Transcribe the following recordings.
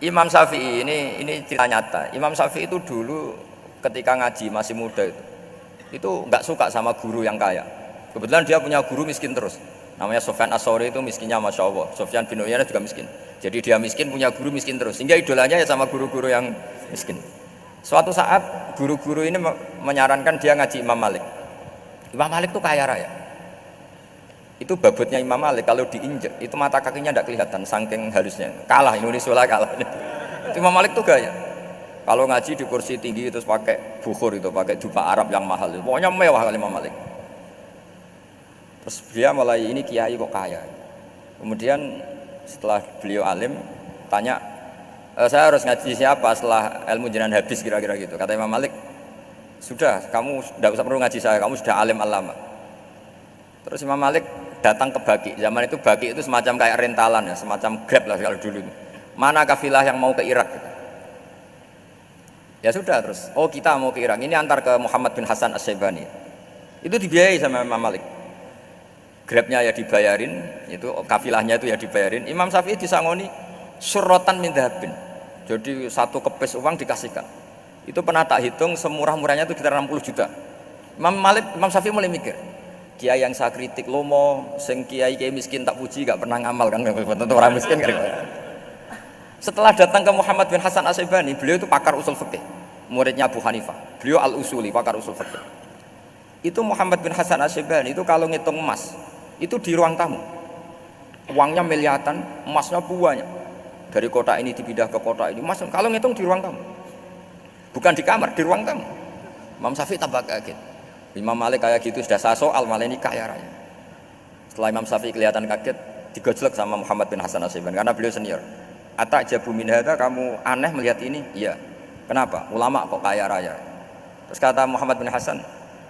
Imam Syafi'i ini cerita nyata. Imam Syafi'i itu dulu ketika ngaji masih muda itu nggak suka sama guru yang kaya. Kebetulan dia punya guru miskin terus. Namanya Sufyan As-Tsauri, itu miskinnya Masya Allah. Sufyan bin Uyainah juga miskin. Jadi dia miskin, punya guru miskin terus. Sehingga idolanya ya sama guru-guru yang miskin. Suatu saat guru-guru ini menyarankan dia ngaji Imam Malik. Imam Malik itu kaya raya. Itu babutnya Imam Malik kalau diinjek itu mata kakinya tidak kelihatan saking halusnya. Kalah Indonesia lah kalah. Imam Malik tuh gaya. Kalau ngaji di kursi tinggi terus pakai bukhur itu, pakai jubah Arab yang mahal. Pokoknya mewah kali Imam Malik. Terus dia mulai ini kiai kok kaya. Kemudian setelah beliau alim tanya, saya harus ngaji siapa setelah ilmu jenengan habis kira-kira gitu. Kata Imam Malik, sudah kamu tidak usah perlu ngaji saya, kamu sudah alim alama. Terus Imam Malik datang ke Baki. Zaman itu Baki itu semacam kayak rentalan ya, semacam Grab lah kalau dulu. Mana kafilah yang mau ke Irak? Ya sudah terus. Oh kita mau ke Irak. Ini antar ke Muhammad bin Hasan As-Syaibani. Itu dibiayai sama Imam Malik. Grabnya ya dibayarin, itu kafilahnya itu ya dibayarin. Imam Syafi'i disangoni surrotan min dhahabin. Jadi satu kepes uang dikasihkan. Itu pernah tak hitung semurah-murahnya itu sekitar 60 juta. Imam Syafi'i mulai mikir. Kiai yang saya kritik lomo, sing kiai miskin tak puji, gak pernah ngamal kan, tentu orang miskin kan. Setelah datang ke Muhammad bin Hasan As-Syaibani, beliau itu pakar usul fikih, muridnya Abu Hanifah. Beliau al-usuli, pakar usul fikih. Itu Muhammad bin Hasan As-Syaibani itu kalau ngitung emas, itu di ruang tamu. Uangnya miliaran, emasnya banyak. Dari kota ini dipindah ke kota ini, emas kalau ngitung di ruang tamu. Bukan di kamar, di ruang tamu. Imam Syafi'i tambah kaget. Imam Malik kayak gitu sudah saya soal, malah ini kaya raya. Setelah Imam Syafi'i kelihatan kaget, digojlek sama Muhammad bin Hasan As-Syaibani karena beliau senior. Atajabu min hadza, kamu aneh melihat ini? Iya. Kenapa? Ulama kok kaya raya. Terus kata Muhammad bin Hasan,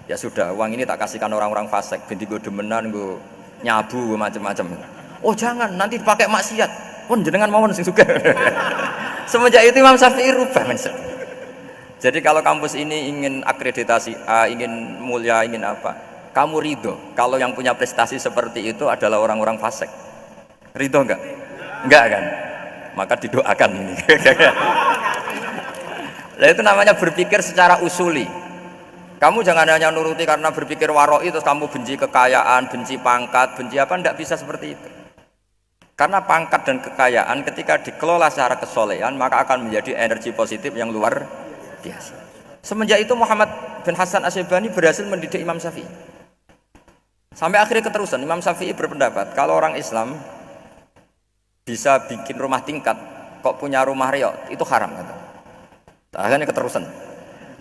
ya sudah, uang ini tak kasihkan orang-orang fasik, binti gue demenan, gue nyabu, macam-macam. Oh jangan, nanti dipakai maksiat. Pun jenengan mawon sing suka. Semenjak itu Imam Syafi'i rubah mindset. Jadi kalau kampus ini ingin akreditasi A, ingin mulia, ingin apa, kamu ridho kalau yang punya prestasi seperti itu adalah orang-orang fasik. Ridho enggak? Enggak kan? Maka didoakan ini. Nah itu namanya berpikir secara usuli. Kamu jangan hanya nuruti karena berpikir waroi terus kamu benci kekayaan, benci pangkat, benci apa, enggak bisa seperti itu. Karena pangkat dan kekayaan ketika dikelola secara kesolehan maka akan menjadi energi positif yang luar biasa. Semenjak itu Muhammad bin Hasan As-Syaibani berhasil mendidik Imam Syafi'i. Sampai akhirnya keterusan Imam Syafi'i berpendapat kalau orang Islam bisa bikin rumah tingkat kok punya rumah reok itu haram kata. Akhirnya keterusan.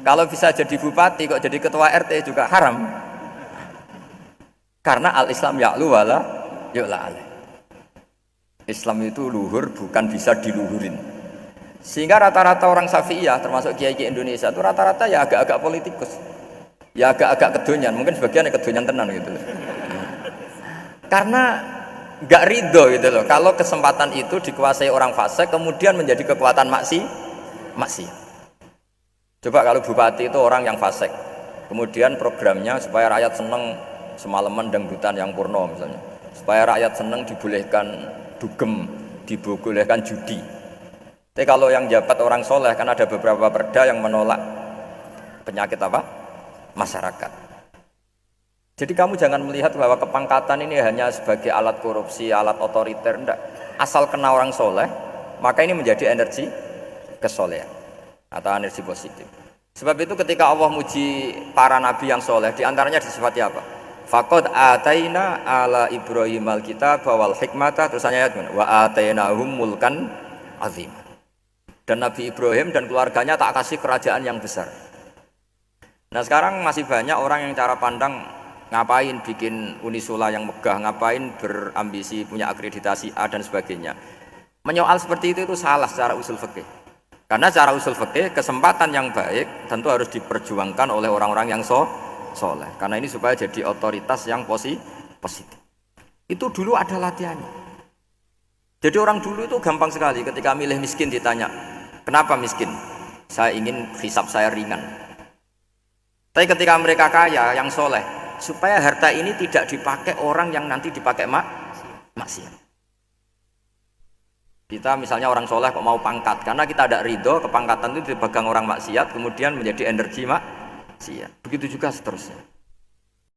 Kalau bisa jadi bupati kok jadi ketua RT juga haram. Karena al-Islam ya'lu wala yu'la alaih. Islam itu luhur bukan bisa diluhurin. Sehingga rata-rata orang Syafi'iyah termasuk kiai-kiai Indonesia itu rata-rata ya agak-agak politikus. Ya agak-agak kedonyan, mungkin sebagian ya kedonyan tenan gitu. Karena enggak ridho gitu loh. Kalau kesempatan itu dikuasai orang fasik kemudian menjadi kekuatan maksiat. Coba kalau bupati itu orang yang fasik. Kemudian programnya supaya rakyat seneng semalaman dangdutan yang purno misalnya. Supaya rakyat seneng dibolehkan dugem, dibolehkan judi. Tapi kalau yang jabat orang soleh kan ada beberapa perda yang menolak penyakit apa? Masyarakat. Jadi kamu jangan melihat bahwa kepangkatan ini hanya sebagai alat korupsi, alat otoriter, enggak. Asal kena orang soleh, maka ini menjadi energi kesolehan atau energi positif. Sebab itu ketika Allah muji para nabi yang soleh, diantaranya disifati apa? Faqad ataina ala Ibrahim al-kitab wal hikmata, terus ayat wa atainahum mulkan azim. Dan Nabi Ibrahim dan keluarganya tak kasih kerajaan yang besar. Nah sekarang masih banyak orang yang cara pandang ngapain bikin unisula yang megah, ngapain berambisi punya akreditasi A dan sebagainya. Menyoal seperti itu salah secara usul fikih. Karena secara usul fikih kesempatan yang baik tentu harus diperjuangkan oleh orang-orang yang soleh. Karena ini supaya jadi otoritas yang positif. Itu dulu ada latihannya. Jadi orang dulu itu gampang sekali ketika milih miskin ditanya, kenapa miskin? Saya ingin hisab saya ringan. Tapi ketika mereka kaya, yang soleh, supaya harta ini tidak dipakai orang yang nanti dipakai maksiat. Kita misalnya orang soleh kok mau pangkat, karena kita ada ridho, kepangkatan itu dipegang orang maksiat, kemudian menjadi energi maksiat. Begitu juga seterusnya.